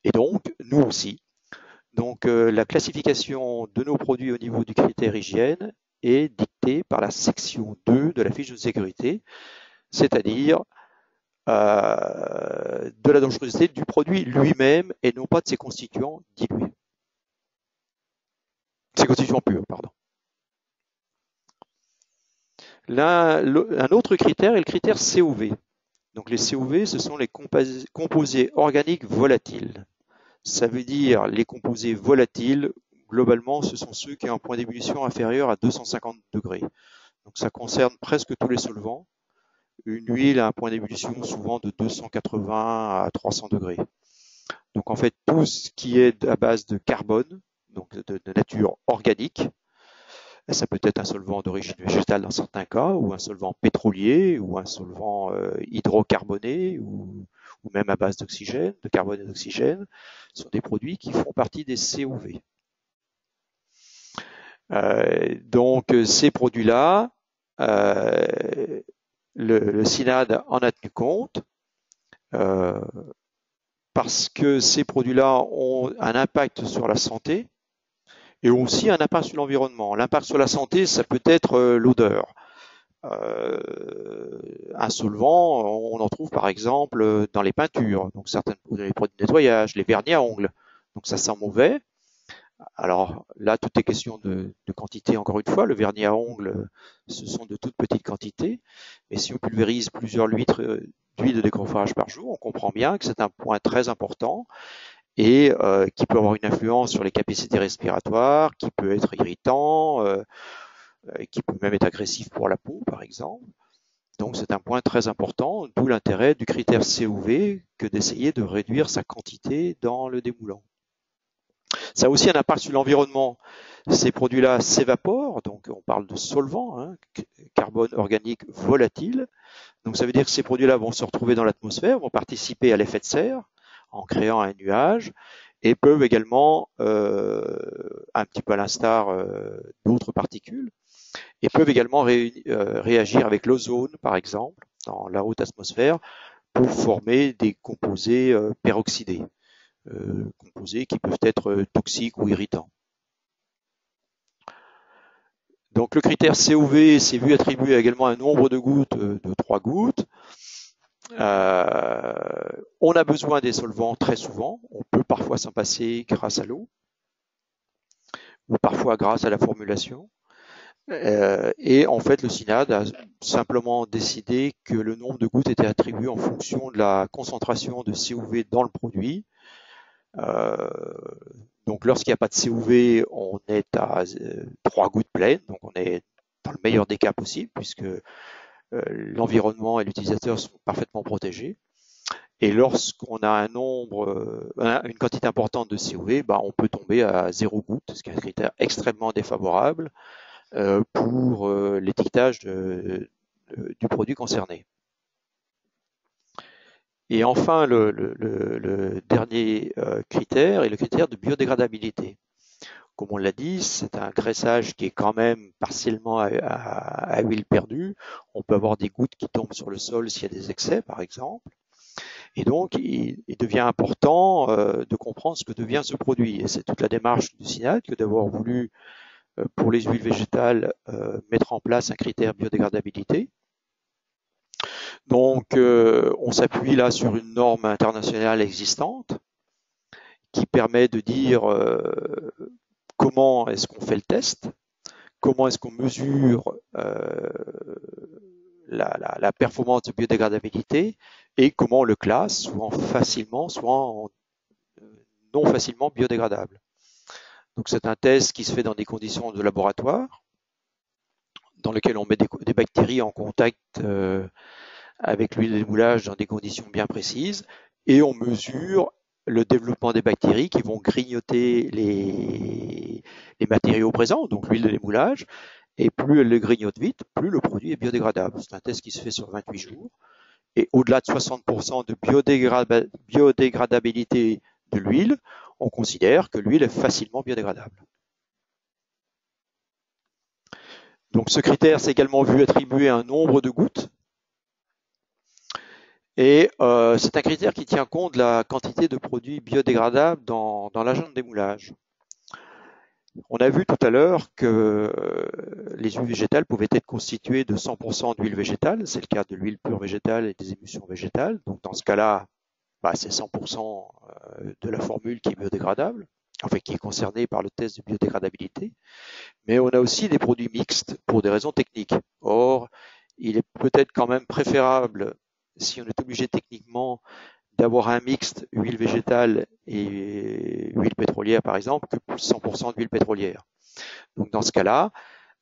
Et donc, nous aussi. Donc la classification de nos produits au niveau du critère hygiène est dictée par la section 2 de la fiche de sécurité, c'est-à-dire de la dangerosité du produit lui-même et non pas de ses constituants dilués. Ses constituants purs, pardon. Là, un autre critère est le critère COV. Donc les COV, ce sont les composés organiques volatiles. Ça veut dire les composés volatiles, globalement, ce sont ceux qui ont un point d'ébullition inférieur à 250 degrés. Donc ça concerne presque tous les solvants. Une huile a un point d'ébullition souvent de 280 à 300 degrés. Donc en fait, tout ce qui est à base de carbone, donc de nature organique, ça peut être un solvant d'origine végétale dans certains cas, ou un solvant pétrolier, ou un solvant hydrocarboné, ou même à base d'oxygène, de carbone et d'oxygène, sont des produits qui font partie des COV. Donc ces produits-là, le CINAD en a tenu compte parce que ces produits-là ont un impact sur la santé et ont aussi un impact sur l'environnement. L'impact sur la santé, ça peut être l'odeur. Un solvant, on en trouve par exemple dans les peintures, donc certains les produits de nettoyage, les vernis à ongles. Donc ça sent mauvais. Alors là, tout est question de quantité. Encore une fois, le vernis à ongles, ce sont de toutes petites quantités. Mais si on pulvérise plusieurs litres d'huile de décoffrage par jour, on comprend bien que c'est un point très important et qui peut avoir une influence sur les capacités respiratoires, qui peut être irritant, qui peut même être agressif pour la peau, par exemple. Donc c'est un point très important, d'où l'intérêt du critère COV que d'essayer de réduire sa quantité dans le démoulant. Ça a aussi un impact sur l'environnement. Ces produits-là s'évaporent, donc on parle de solvant, hein, carbone organique volatile. Donc ça veut dire que ces produits-là vont se retrouver dans l'atmosphère, vont participer à l'effet de serre en créant un nuage et peuvent également, un petit peu à l'instar d'autres particules, et peuvent également réagir avec l'ozone, par exemple, dans la haute atmosphère, pour former des composés peroxydés, composés qui peuvent être toxiques ou irritants. Donc le critère COV s'est vu attribuer également un nombre de gouttes de 3 gouttes. On a besoin des solvants très souvent, on peut parfois s'en passer grâce à l'eau, ou parfois grâce à la formulation. Et en fait, le CINAD a simplement décidé que le nombre de gouttes était attribué en fonction de la concentration de COV dans le produit. Donc lorsqu'il n'y a pas de COV, on est à 3 gouttes pleines, donc on est dans le meilleur des cas possible, puisque l'environnement et l'utilisateur sont parfaitement protégés. Et lorsqu'on a une quantité importante de COV, on peut tomber à 0 goutte, ce qui est un critère extrêmement défavorable pour l'étiquetage du produit concerné. Et enfin, le dernier critère est le critère de biodégradabilité. Comme on l'a dit, c'est un graissage qui est quand même partiellement à huile perdue. On peut avoir des gouttes qui tombent sur le sol s'il y a des excès, par exemple. Et donc, il devient important de comprendre ce que devient ce produit. Et c'est toute la démarche du CINAD que d'avoir voulu, pour les huiles végétales, mettre en place un critère biodégradabilité. Donc, on s'appuie là sur une norme internationale existante qui permet de dire comment est-ce qu'on fait le test, comment est-ce qu'on mesure la performance de biodégradabilité et comment on le classe, soit facilement, soit non facilement biodégradable. Donc c'est un test qui se fait dans des conditions de laboratoire, dans lesquelles on met des bactéries en contact avec l'huile d'émoulage dans des conditions bien précises, et on mesure le développement des bactéries qui vont grignoter les matériaux présents, donc l'huile de l'émoulage, et plus elle le grignote vite, plus le produit est biodégradable. C'est un test qui se fait sur 28 jours, et au-delà de 60% de biodégradabilité de l'huile, on considère que l'huile est facilement biodégradable. Donc ce critère s'est également vu attribuer un nombre de gouttes, et c'est un critère qui tient compte de la quantité de produits biodégradables dans l'agent de démoulage. On a vu tout à l'heure que les huiles végétales pouvaient être constituées de 100% d'huile végétale, c'est le cas de l'huile pure végétale et des émulsions végétales. Donc dans ce cas-là, c'est 100% de la formule qui est biodégradable, enfin qui est concernée par le test de biodégradabilité. Mais on a aussi des produits mixtes pour des raisons techniques. Or, il est peut-être quand même préférable, si on est obligé techniquement d'avoir un mixte huile végétale et huile pétrolière par exemple, que 100% d'huile pétrolière. Donc dans ce cas-là,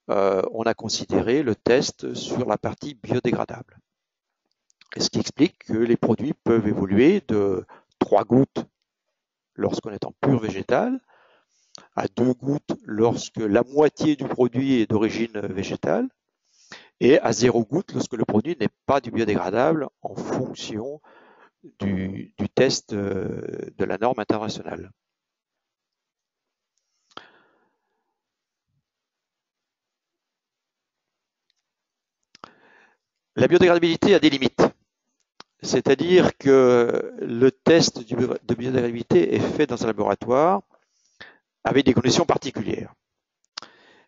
on a considéré le test sur la partie biodégradable. Ce qui explique que les produits peuvent évoluer de 3 gouttes lorsqu'on est en pur végétal, à 2 gouttes lorsque la moitié du produit est d'origine végétale, et à 0 gouttes lorsque le produit n'est pas du biodégradable en fonction du test de la norme internationale. La biodégradabilité a des limites. C'est-à-dire que le test de biodégradabilité est fait dans un laboratoire avec des conditions particulières.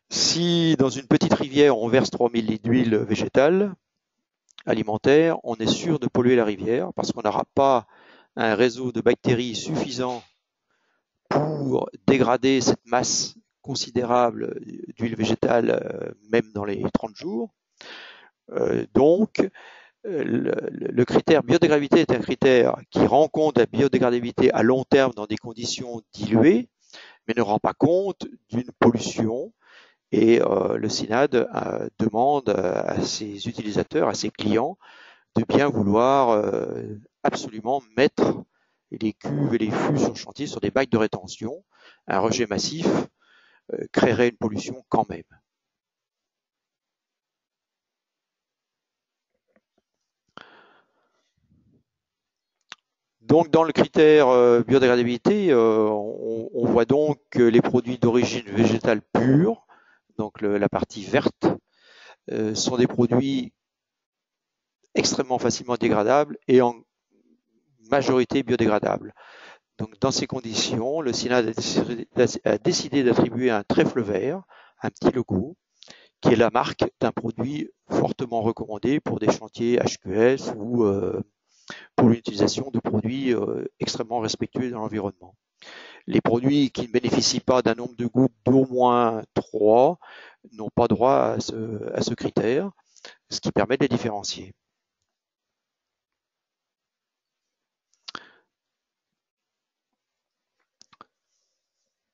Si dans une petite rivière on verse 3000 litres d'huile végétale alimentaire, on est sûr de polluer la rivière parce qu'on n'aura pas un réseau de bactéries suffisant pour dégrader cette masse considérable d'huile végétale même dans les 30 jours. Donc, le critère biodégradabilité est un critère qui rend compte de la biodégradabilité à long terme dans des conditions diluées, mais ne rend pas compte d'une pollution. Et le CINAD demande à ses utilisateurs, à ses clients, de bien vouloir absolument mettre les cuves et les fûts sur chantier sur des bacs de rétention, un rejet massif créerait une pollution quand même. Donc dans le critère biodégradabilité, on voit donc que les produits d'origine végétale pure, donc la partie verte, sont des produits extrêmement facilement dégradables et en majorité biodégradables. Donc dans ces conditions, le CINAD a décidé d'attribuer un trèfle vert, un petit logo, qui est la marque d'un produit fortement recommandé pour des chantiers HQS ou pour l'utilisation de produits extrêmement respectueux dans l'environnement. Les produits qui ne bénéficient pas d'un nombre de gouttes d'au moins 3 n'ont pas droit à ce critère, ce qui permet de les différencier.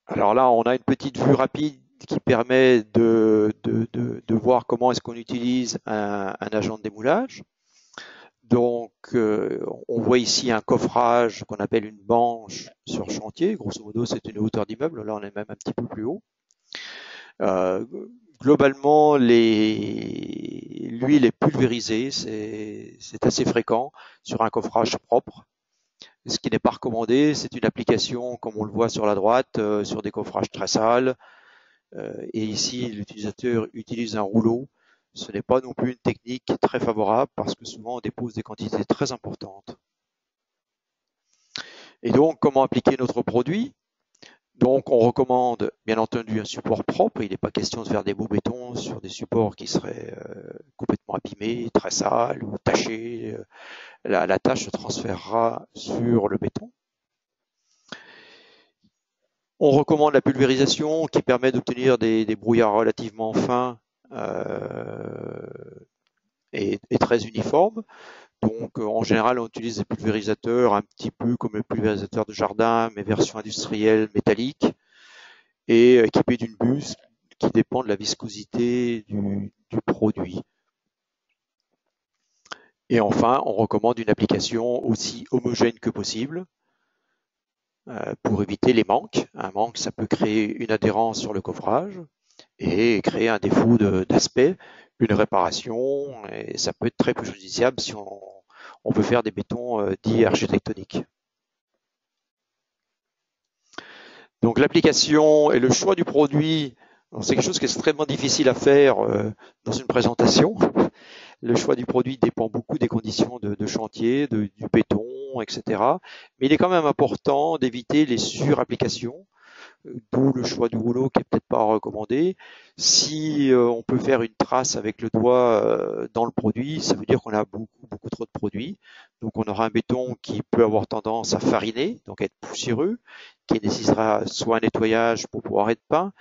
Alors là, on a une petite vue rapide qui permet de voir comment est-ce qu'on utilise un agent de démoulage. Donc, on voit ici un coffrage qu'on appelle une banche sur chantier. Grosso modo, c'est une hauteur d'immeuble. Là, on est même un petit peu plus haut. Globalement, l'huile est pulvérisée. C'est assez fréquent sur un coffrage propre. Ce qui n'est pas recommandé, c'est une application, comme on le voit sur la droite, sur des coffrages très sales. Et ici, l'utilisateur utilise un rouleau. Ce n'est pas non plus une technique très favorable parce que souvent on dépose des quantités très importantes. Et donc, comment appliquer notre produit? Donc, on recommande bien entendu un support propre. Il n'est pas question de faire des beaux bétons sur des supports qui seraient complètement abîmés, très sales ou tachés. La tâche se transférera sur le béton. On recommande la pulvérisation qui permet d'obtenir des brouillards relativement fins et très uniformes. Donc en général, on utilise des pulvérisateurs un petit peu comme le pulvérisateur de jardin, mais version industrielle métallique et équipé d'une buse qui dépend de la viscosité du produit. Et enfin, on recommande une application aussi homogène que possible pour éviter les manques. Un manque, ça peut créer une adhérence sur le coffrage et créer un défaut d'aspect, une réparation, et ça peut être très préjudiciable si on veut faire des bétons dits architectoniques. Donc l'application et le choix du produit, c'est quelque chose qui est extrêmement difficile à faire dans une présentation. Le choix du produit dépend beaucoup des conditions de chantier, du béton, etc. Mais il est quand même important d'éviter les surapplications, d'où le choix du rouleau qui est peut-être pas recommandé. Si on peut faire une trace avec le doigt dans le produit, ça veut dire qu'on a beaucoup trop de produits. Donc on aura un béton qui peut avoir tendance à fariner, donc être poussiéreux, qui nécessitera soit un nettoyage pour pouvoir être peint,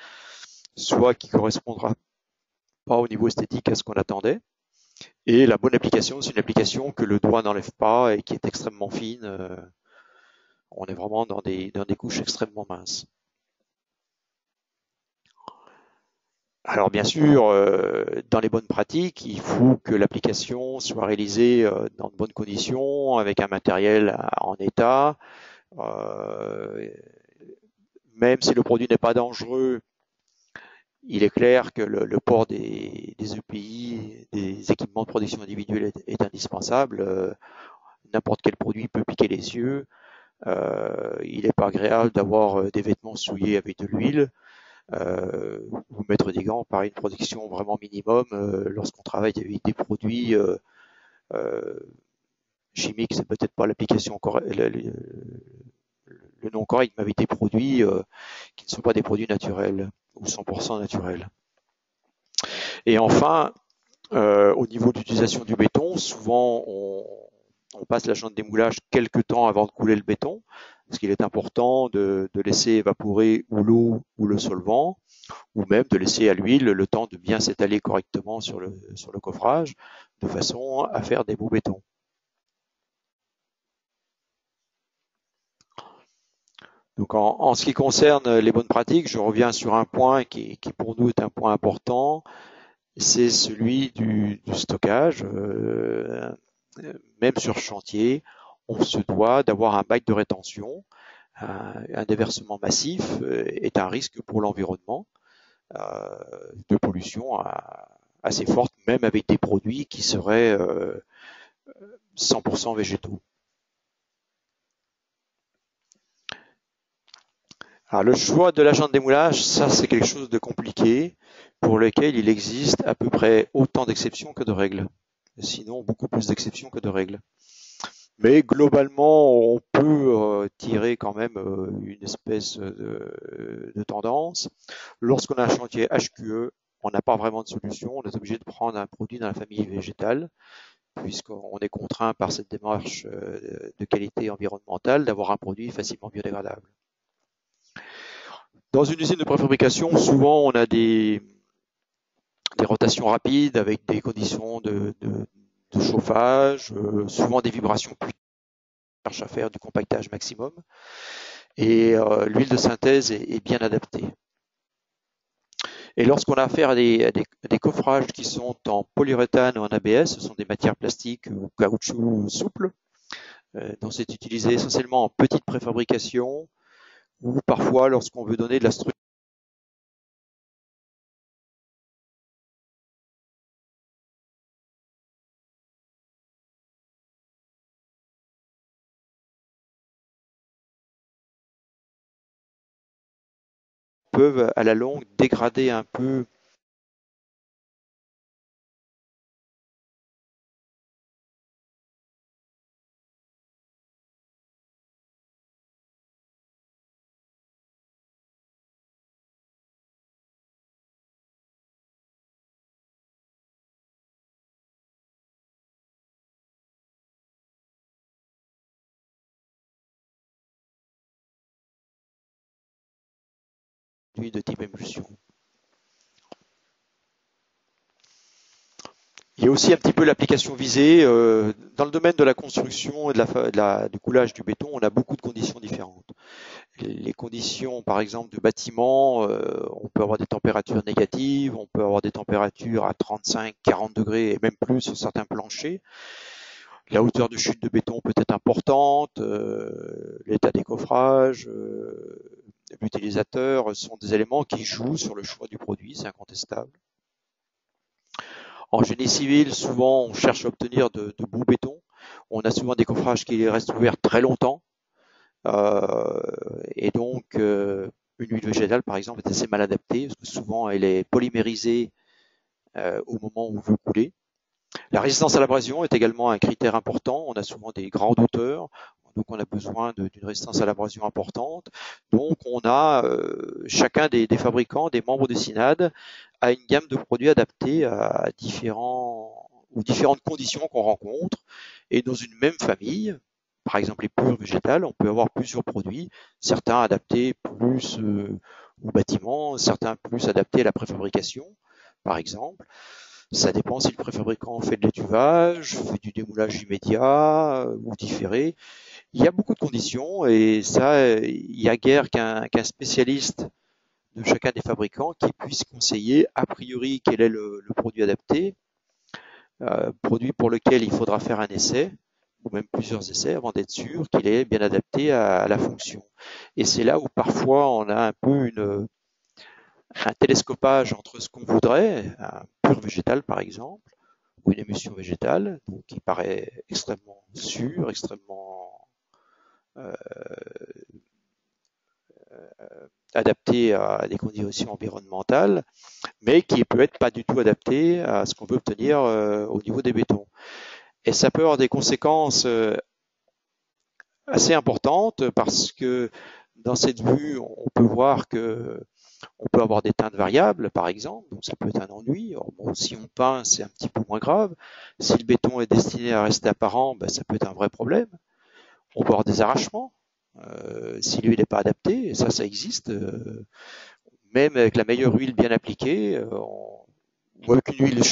soit qui correspondra pas au niveau esthétique à ce qu'on attendait. Et la bonne application, c'est une application que le doigt n'enlève pas et qui est extrêmement fine. On est vraiment dans des couches extrêmement minces. Alors bien sûr, dans les bonnes pratiques, il faut que l'application soit réalisée dans de bonnes conditions, avec un matériel en état. Même si le produit n'est pas dangereux, il est clair que le port des EPI, des équipements de protection individuelle, est indispensable. N'importe quel produit peut piquer les yeux. Il n'est pas agréable d'avoir des vêtements souillés avec de l'huile. Ou mettre des gants, pareil, une protection vraiment minimum lorsqu'on travaille avec des produits chimiques, c'est peut-être pas l'application correcte, le nom correct, mais avec des produits qui ne sont pas des produits naturels ou 100% naturels. Et enfin, au niveau de l'utilisation du béton, souvent on passe l'agent de démoulage quelques temps avant de couler le béton, parce qu'il est important de laisser évaporer ou l'eau ou le solvant, ou même de laisser à l'huile le temps de bien s'étaler correctement sur le coffrage, de façon à faire des beaux bétons. Donc en ce qui concerne les bonnes pratiques, je reviens sur un point qui pour nous est un point important, c'est celui du stockage. Même sur chantier, on se doit d'avoir un bac de rétention, un déversement massif est un risque pour l'environnement de pollution assez forte, même avec des produits qui seraient 100% végétaux. Alors, le choix de l'agent de démoulage, ça c'est quelque chose de compliqué pour lequel il existe à peu près autant d'exceptions que de règles. Sinon, beaucoup plus d'exceptions que de règles. Mais globalement, on peut tirer quand même une espèce de tendance. Lorsqu'on a un chantier HQE, on n'a pas vraiment de solution. On est obligé de prendre un produit dans la famille végétale, puisqu'on est contraint par cette démarche de qualité environnementale d'avoir un produit facilement biodégradable. Dans une usine de préfabrication, souvent on a des rotations rapides avec des conditions de chauffage, souvent des vibrations plus cherche à faire du compactage maximum. Et l'huile de synthèse est bien adaptée. Et lorsqu'on a affaire à des coffrages qui sont en polyuréthane ou en ABS, ce sont des matières plastiques ou caoutchouc souples, dont c'est utilisé essentiellement en petite préfabrication ou parfois lorsqu'on veut donner de la structure peuvent à la longue dégrader un peu de type émulsion. Il y a aussi un petit peu l'application visée. Dans le domaine de la construction et du coulage du béton, on a beaucoup de conditions différentes. Les conditions, par exemple, de bâtiment, on peut avoir des températures négatives, on peut avoir des températures à 35, 40 degrés et même plus sur certains planchers. La hauteur de chute de béton peut être importante, l'état des coffrages, l'utilisateur sont des éléments qui jouent sur le choix du produit, c'est incontestable. En génie civil, souvent, on cherche à obtenir de beaux bétons. On a souvent des coffrages qui restent ouverts très longtemps. Et donc, une huile végétale, par exemple, est assez mal adaptée, parce que souvent, elle est polymérisée au moment où on veut couler. La résistance à l'abrasion est également un critère important. On a souvent des grandes hauteurs, donc on a besoin d'une résistance à l'abrasion importante. Donc, on a chacun des fabricants, des membres de SINAD, a une gamme de produits adaptés à différentes conditions qu'on rencontre. Et dans une même famille, par exemple les pures végétales, on peut avoir plusieurs produits, certains adaptés plus au bâtiment, certains plus adaptés à la préfabrication, par exemple. Ça dépend si le préfabricant fait de l'étuvage, fait du démoulage immédiat ou différé. Il y a beaucoup de conditions et ça, il y a guère qu'un spécialiste de chacun des fabricants qui puisse conseiller a priori quel est le produit adapté, produit pour lequel il faudra faire un essai ou même plusieurs essais avant d'être sûr qu'il est bien adapté à la fonction. Et c'est là où parfois on a un peu un télescopage entre ce qu'on voudrait, un pur végétal par exemple, ou une émulsion végétale, donc qui paraît extrêmement sûr, extrêmement adapté à des conditions environnementales, mais qui peut être pas du tout adapté à ce qu'on veut obtenir au niveau des bétons. Et ça peut avoir des conséquences assez importantes parce que dans cette vue, on peut voir que on peut avoir des teintes variables, par exemple, donc ça peut être un ennui. Alors, bon, si on peint, c'est un petit peu moins grave. Si le béton est destiné à rester apparent, ben, ça peut être un vrai problème. On peut avoir des arrachements si l'huile n'est pas adaptée, et ça existe. Même avec la meilleure huile bien appliquée, ou avec une huile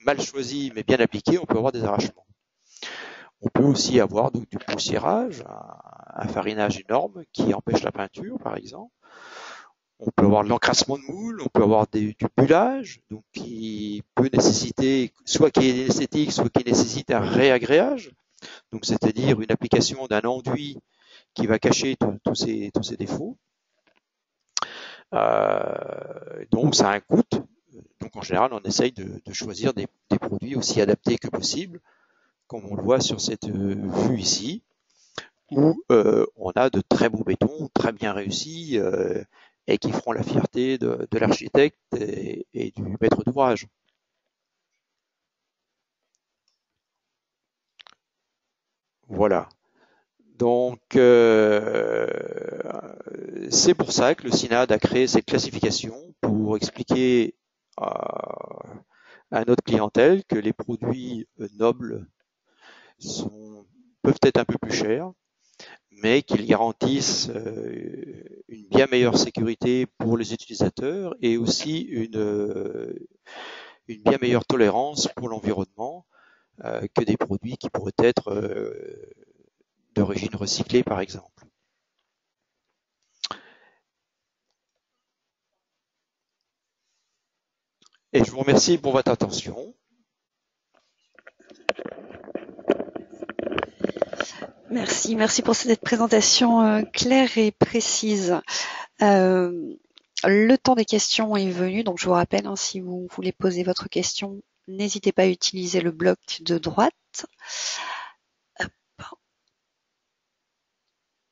mal choisie, mais bien appliquée, on peut avoir des arrachements. On peut aussi avoir donc, du poussiérage, un farinage énorme qui empêche la peinture, par exemple. On peut avoir de l'encrassement de moule, on peut avoir du bullage, donc qui peut nécessiter, soit qui est esthétique, soit qui nécessite un réagréage, donc c'est-à-dire une application d'un enduit qui va cacher tous ces défauts. Donc ça a un coût. Donc en général, on essaye de choisir des produits aussi adaptés que possible, comme on le voit sur cette vue ici, où on a de très beaux bétons, très bien réussis, et qui feront la fierté de l'architecte et du maître d'ouvrage. Voilà. Donc, c'est pour ça que le CINAD a créé cette classification pour expliquer à notre clientèle que les produits nobles peuvent être un peu plus chers, mais qu'ils garantissent une bien meilleure sécurité pour les utilisateurs et aussi une bien meilleure tolérance pour l'environnement que des produits qui pourraient être d'origine recyclée, par exemple. Et je vous remercie pour votre attention. Merci pour cette présentation claire et précise. Le temps des questions est venu, donc je vous rappelle, si vous voulez poser votre question, n'hésitez pas à utiliser le bloc de droite. Hop.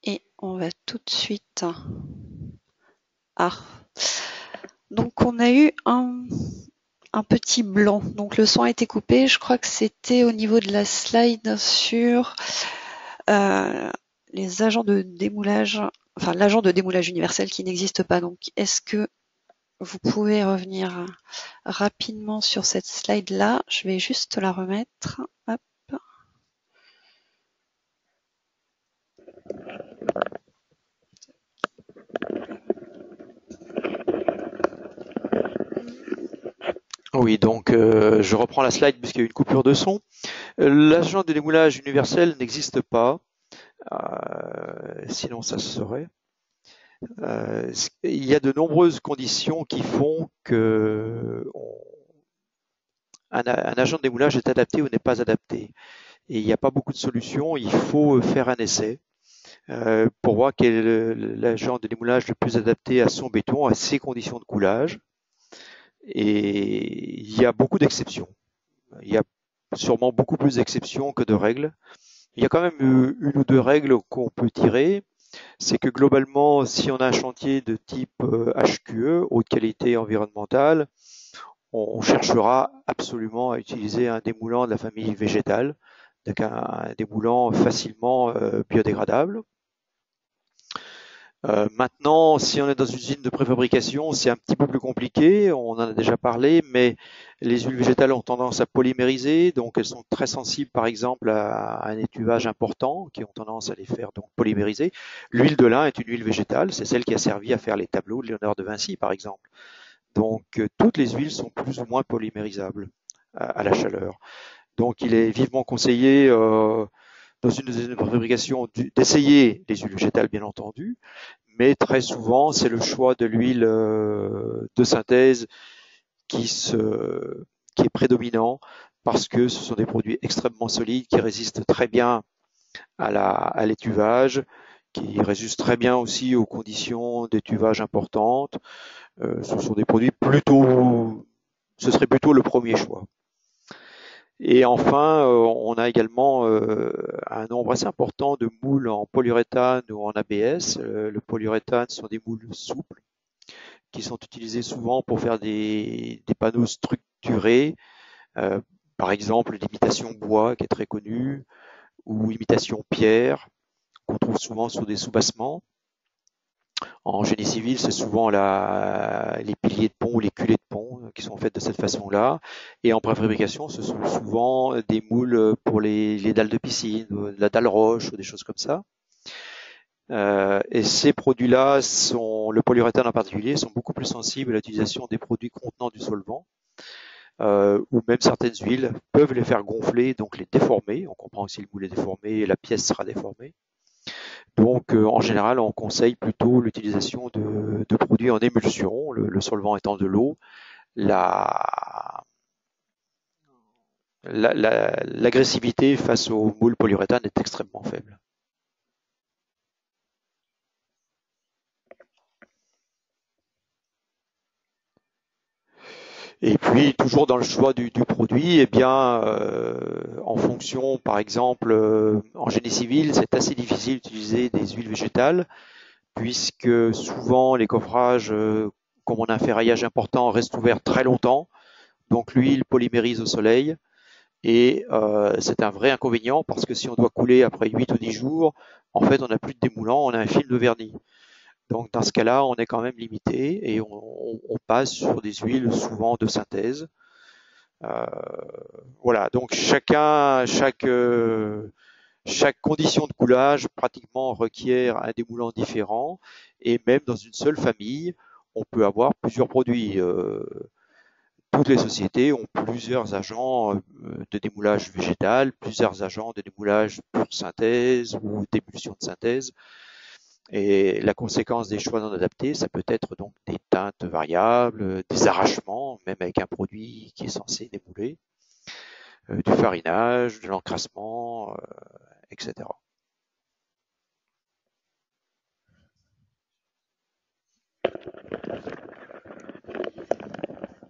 Et on va tout de suite. Donc on a eu un petit blanc. Donc le son a été coupé. Je crois que c'était au niveau de la slide sur les agents de démoulage, enfin l'agent de démoulage universel qui n'existe pas. Donc est-ce que vous pouvez revenir rapidement sur cette slide-là? Je vais juste la remettre. Hop. Oui, donc je reprends la slide puisqu'il y a eu une coupure de son. L'agent de démoulage universel n'existe pas, sinon ça se saurait. Il y a de nombreuses conditions qui font que un agent de démoulage est adapté ou n'est pas adapté. Et il n'y a pas beaucoup de solutions, il faut faire un essai pour voir quel est l'agent de démoulage le plus adapté à son béton, à ses conditions de coulage. Et il y a beaucoup d'exceptions. Il y a sûrement beaucoup plus d'exceptions que de règles. Il y a quand même une ou deux règles qu'on peut tirer. C'est que globalement, si on a un chantier de type HQE, haute qualité environnementale, on cherchera absolument à utiliser un démoulant de la famille végétale, donc un démoulant facilement biodégradable. Maintenant, si on est dans une usine de préfabrication, c'est un petit peu plus compliqué, on en a déjà parlé, mais les huiles végétales ont tendance à polymériser, donc elles sont très sensibles par exemple à un étuvage important, qui ont tendance à les faire donc polymériser. L'huile de lin est une huile végétale, c'est celle qui a servi à faire les tableaux de Léonard de Vinci par exemple. Donc toutes les huiles sont plus ou moins polymérisables à la chaleur. Donc il est vivement conseillé dans une usine de préfabrication d'essayer les huiles végétales bien entendu, mais très souvent c'est le choix de l'huile de synthèse qui est prédominant parce que ce sont des produits extrêmement solides qui résistent très bien à l'étuvage, qui résistent très bien aussi aux conditions d'étuvage importantes. Ce sont des produits ce serait plutôt le premier choix. Et enfin, on a également un nombre assez important de moules en polyuréthane ou en ABS. Le polyuréthane sont des moules souples qui sont utilisés souvent pour faire des panneaux structurés, par exemple l'imitation bois qui est très connue, ou imitation pierre qu'on trouve souvent sur des soubassements. En génie civil, c'est souvent les piliers de pont ou les culées de pont qui sont faites de cette façon-là. Et en préfabrication, ce sont souvent des moules pour les dalles de piscine, la dalle roche ou des choses comme ça. Et ces produits-là, le polyuréthane en particulier, sont beaucoup plus sensibles à l'utilisation des produits contenant du solvant. Ou même certaines huiles peuvent les faire gonfler, donc les déformer. On comprend que si le moule est déformé, la pièce sera déformée. Donc, en général, on conseille plutôt l'utilisation de produits en émulsion, le solvant étant de l'eau. L'agressivité face au moule polyuréthane est extrêmement faible. Et puis toujours dans le choix du produit, eh bien, en fonction, par exemple, en génie civil, c'est assez difficile d'utiliser des huiles végétales puisque souvent les coffrages, comme on a un ferraillage important, restent ouverts très longtemps. Donc l'huile polymérise au soleil et c'est un vrai inconvénient parce que si on doit couler après 8 ou 10 jours, en fait on n'a plus de démoulant, on a un film de vernis. Donc dans ce cas-là, on est quand même limité et on passe sur des huiles souvent de synthèse. Euh, voilà, donc chaque condition de coulage pratiquement requiert un démoulant différent et même dans une seule famille, on peut avoir plusieurs produits. Toutes les sociétés ont plusieurs agents de démoulage végétal, plusieurs agents de démoulage pure synthèse ou d'émulsion de synthèse. Et la conséquence des choix non adaptés, ça peut être donc des teintes variables, des arrachements, même avec un produit qui est censé démouler, du farinage, de l'encrassement, etc.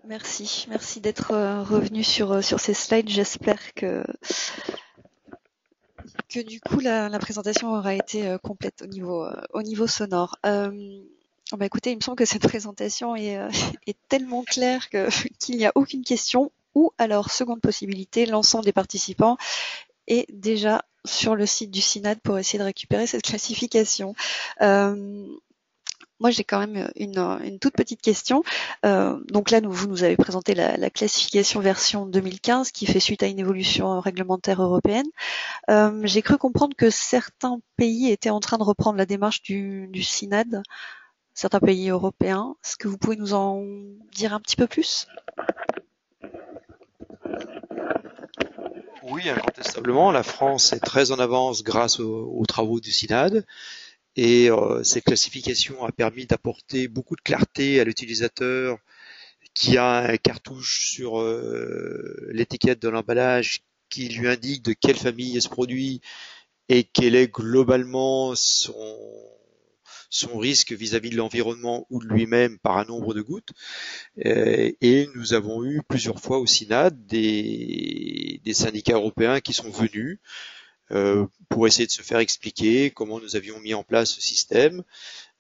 Merci d'être revenu sur ces slides. J'espère que du coup la présentation aura été complète au niveau sonore. Bah écoutez, il me semble que cette présentation est tellement claire qu'il n'y a aucune question. Ou alors, seconde possibilité, l'ensemble des participants est déjà sur le site du CINAD pour essayer de récupérer cette classification. Moi, j'ai quand même une toute petite question. Donc là, vous nous avez présenté la classification version 2015 qui fait suite à une évolution réglementaire européenne. J'ai cru comprendre que certains pays étaient en train de reprendre la démarche du CINAD, certains pays européens. Est-ce que vous pouvez nous en dire un petit peu plus? Oui, incontestablement, la France est très en avance grâce aux travaux du CINAD et cette classification a permis d'apporter beaucoup de clarté à l'utilisateur qui a un cartouche sur l'étiquette de l'emballage qui lui indique de quelle famille est ce produit et quel est globalement son risque vis-à-vis de l'environnement ou de lui-même par un nombre de gouttes. Et nous avons eu plusieurs fois au CINAD des syndicats européens qui sont venus pour essayer de se faire expliquer comment nous avions mis en place ce système.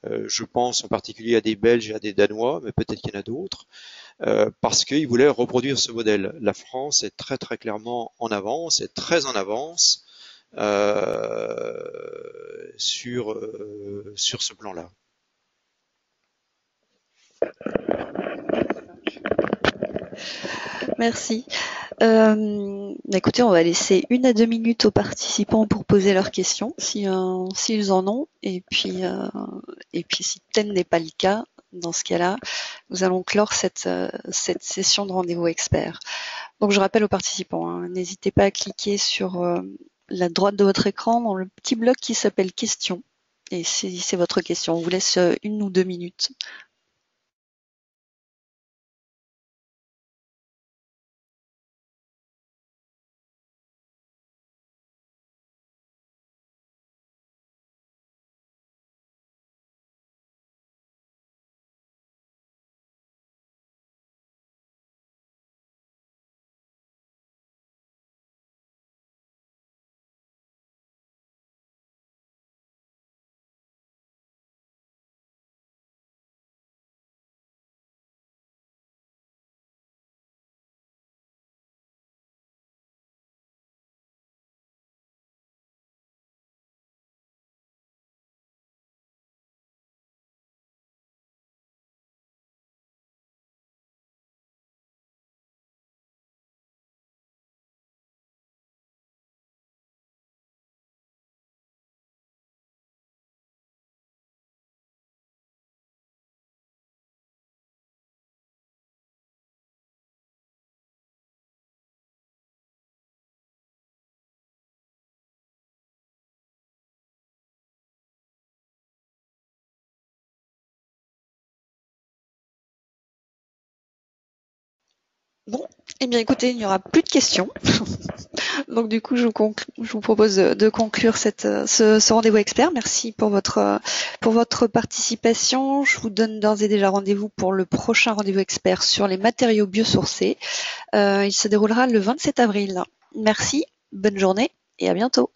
Je pense en particulier à des Belges et à des Danois, mais peut-être qu'il y en a d'autres, parce qu'ils voulaient reproduire ce modèle. La France est très très clairement en avance, est très en avance sur ce plan-là. Merci. Écoutez, on va laisser 1 à 2 minutes aux participants pour poser leurs questions, s'ils en ont. Et puis, si tel n'est pas le cas, dans ce cas-là, nous allons clore cette session de rendez-vous expert. Donc, je rappelle aux participants, hein, n'hésitez pas à cliquer sur la droite de votre écran dans le petit bloc qui s'appelle questions. Et c'est votre question. On vous laisse 1 ou 2 minutes. Bon, eh bien écoutez, il n'y aura plus de questions. Donc du coup, je vous propose de conclure ce rendez-vous expert. Merci pour votre participation. Je vous donne d'ores et déjà rendez-vous pour le prochain rendez-vous expert sur les matériaux biosourcés. Il se déroulera le 27 avril. Merci, bonne journée et à bientôt.